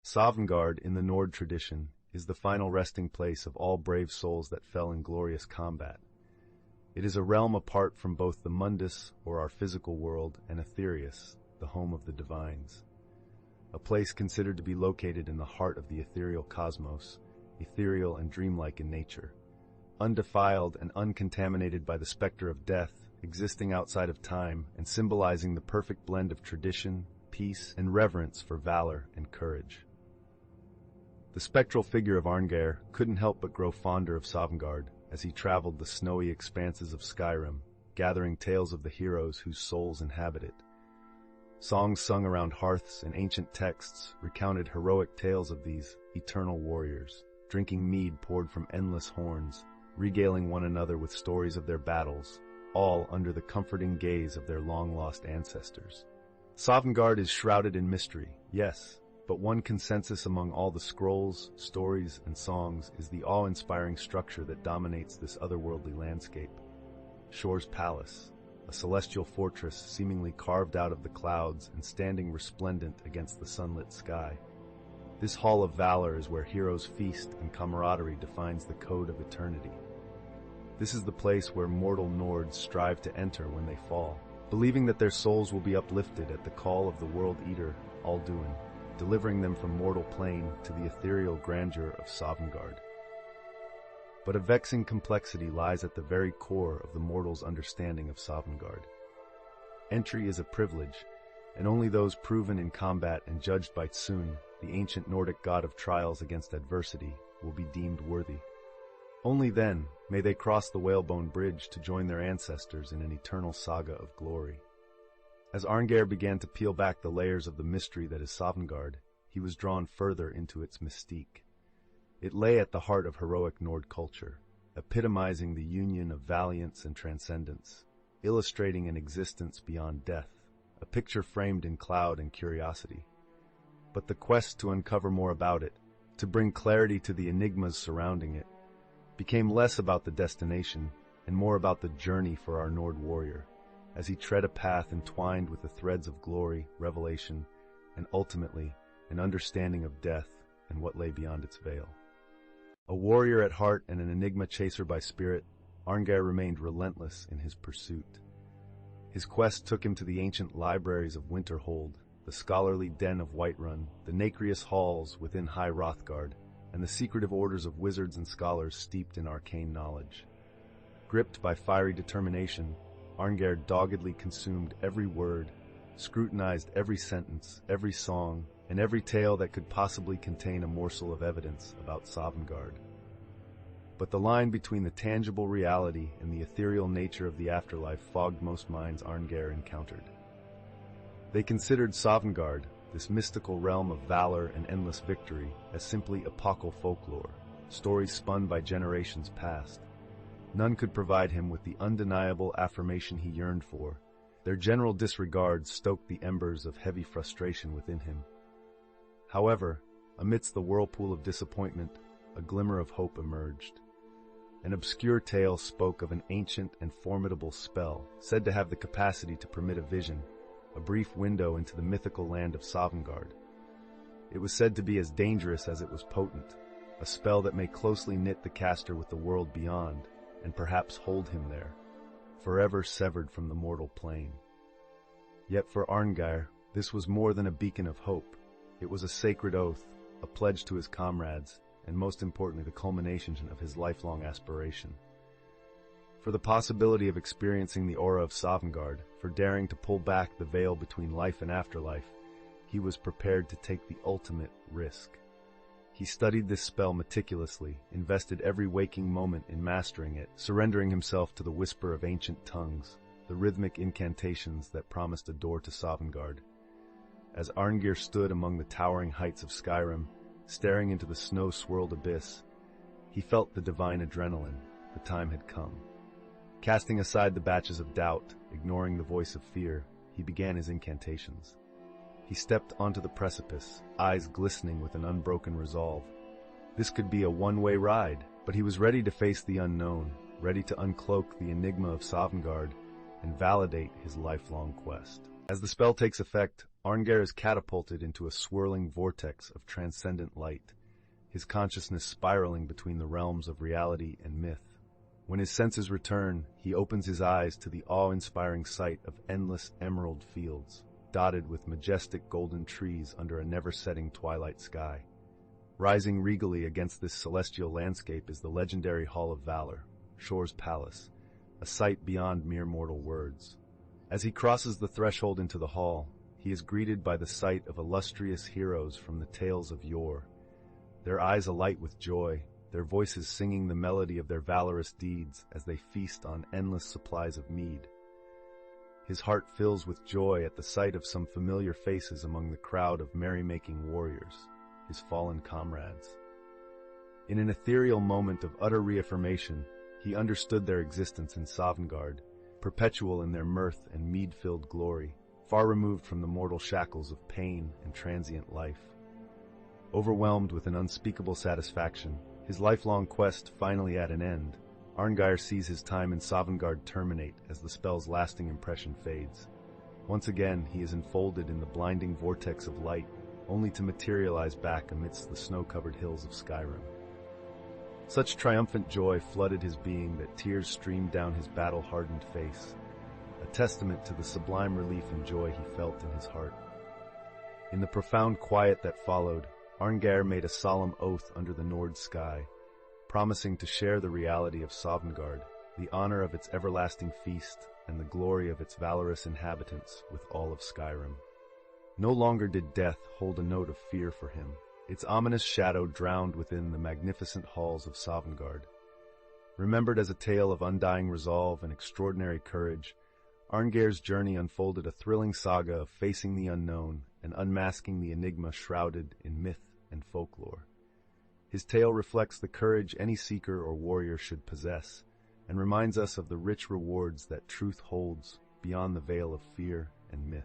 Sovngarde, in the Nord tradition, is the final resting place of all brave souls that fell in glorious combat. It is a realm apart from both the mundus, or our physical world, and Aetherius, the home of the divines. A place considered to be located in the heart of the ethereal cosmos, ethereal and dreamlike in nature, undefiled and uncontaminated by the specter of death, existing outside of time and symbolizing the perfect blend of tradition, peace, and reverence for valor and courage. The spectral figure of Arngeir couldn't help but grow fonder of Sovngarde as he traveled the snowy expanses of Skyrim, gathering tales of the heroes whose souls inhabit it. Songs sung around hearths and ancient texts recounted heroic tales of these eternal warriors, drinking mead poured from endless horns, regaling one another with stories of their battles, all under the comforting gaze of their long-lost ancestors. Sovngarde is shrouded in mystery, yes, but one consensus among all the scrolls, stories, and songs is the awe-inspiring structure that dominates this otherworldly landscape. Shor's Palace, a celestial fortress seemingly carved out of the clouds and standing resplendent against the sunlit sky. This hall of valor is where heroes feast and camaraderie defines the code of eternity. This is the place where mortal Nords strive to enter when they fall, believing that their souls will be uplifted at the call of the World Eater, Alduin, delivering them from mortal plane to the ethereal grandeur of Sovngarde. But a vexing complexity lies at the very core of the mortal's understanding of Sovngarde. Entry is a privilege, and only those proven in combat and judged by Tsun, the ancient Nordic god of trials against adversity, will be deemed worthy. Only then may they cross the whalebone bridge to join their ancestors in an eternal saga of glory. As Arngeir began to peel back the layers of the mystery that is Sovngarde, he was drawn further into its mystique. It lay at the heart of heroic Nord culture, epitomizing the union of valiance and transcendence, illustrating an existence beyond death, a picture framed in cloud and curiosity. But the quest to uncover more about it, to bring clarity to the enigmas surrounding it, became less about the destination and more about the journey for our Nord warrior, as he tread a path entwined with the threads of glory, revelation, and ultimately an understanding of death and what lay beyond its veil. A warrior at heart and an enigma chaser by spirit, Arngeir remained relentless in his pursuit. His quest took him to the ancient libraries of Winterhold, the scholarly den of Whiterun, the nacreous halls within High Hrothgard, and the secretive orders of wizards and scholars steeped in arcane knowledge. Gripped by fiery determination, Arngeir doggedly consumed every word, scrutinized every sentence, every song, and every tale that could possibly contain a morsel of evidence about Sovngarde. But the line between the tangible reality and the ethereal nature of the afterlife fogged most minds Arngeir encountered. They considered Sovngarde, this mystical realm of valor and endless victory, as simply epochal folklore, stories spun by generations past. None could provide him with the undeniable affirmation he yearned for. Their general disregard stoked the embers of heavy frustration within him. However, amidst the whirlpool of disappointment, a glimmer of hope emerged. An obscure tale spoke of an ancient and formidable spell, said to have the capacity to permit a vision, a brief window into the mythical land of Sovngarde. It was said to be as dangerous as it was potent, a spell that may closely knit the caster with the world beyond, and perhaps hold him there, forever severed from the mortal plane. Yet for Arngeir, this was more than a beacon of hope. It was a sacred oath, a pledge to his comrades, and most importantly, the culmination of his lifelong aspiration. For the possibility of experiencing the aura of Sovngarde, for daring to pull back the veil between life and afterlife, he was prepared to take the ultimate risk. He studied this spell meticulously, invested every waking moment in mastering it, surrendering himself to the whisper of ancient tongues, the rhythmic incantations that promised a door to Sovngarde. As Arngeir stood among the towering heights of Skyrim, staring into the snow-swirled abyss, he felt the divine adrenaline. The time had come. Casting aside the batches of doubt, ignoring the voice of fear, he began his incantations. He stepped onto the precipice, eyes glistening with an unbroken resolve. This could be a one-way ride, but he was ready to face the unknown, ready to uncloak the enigma of Sovngarde and validate his lifelong quest. As the spell takes effect, Arngeir is catapulted into a swirling vortex of transcendent light, his consciousness spiraling between the realms of reality and myth. When his senses return, he opens his eyes to the awe-inspiring sight of endless emerald fields, dotted with majestic golden trees under a never-setting twilight sky. Rising regally against this celestial landscape is the legendary Hall of Valor, Shor's palace, a sight beyond mere mortal words. As he crosses the threshold into the hall, he is greeted by the sight of illustrious heroes from the tales of yore, their eyes alight with joy, their voices singing the melody of their valorous deeds as they feast on endless supplies of mead. His heart fills with joy at the sight of some familiar faces among the crowd of merrymaking warriors, his fallen comrades. In an ethereal moment of utter reaffirmation, he understood their existence in Sovngarde, perpetual in their mirth and mead-filled glory, far removed from the mortal shackles of pain and transient life. Overwhelmed with an unspeakable satisfaction, his lifelong quest finally at an end, Arngeir sees his time in Sovngarde terminate as the spell's lasting impression fades. Once again, he is enfolded in the blinding vortex of light, only to materialize back amidst the snow-covered hills of Skyrim. Such triumphant joy flooded his being that tears streamed down his battle-hardened face, a testament to the sublime relief and joy he felt in his heart. In the profound quiet that followed, Arngeir made a solemn oath under the Nord sky, promising to share the reality of Sovngarde, the honor of its everlasting feast, and the glory of its valorous inhabitants with all of Skyrim. No longer did death hold a note of fear for him, its ominous shadow drowned within the magnificent halls of Sovngarde. Remembered as a tale of undying resolve and extraordinary courage, Arngeir's journey unfolded a thrilling saga of facing the unknown and unmasking the enigma shrouded in myth and folklore. His tale reflects the courage any seeker or warrior should possess, and reminds us of the rich rewards that truth holds beyond the veil of fear and myth.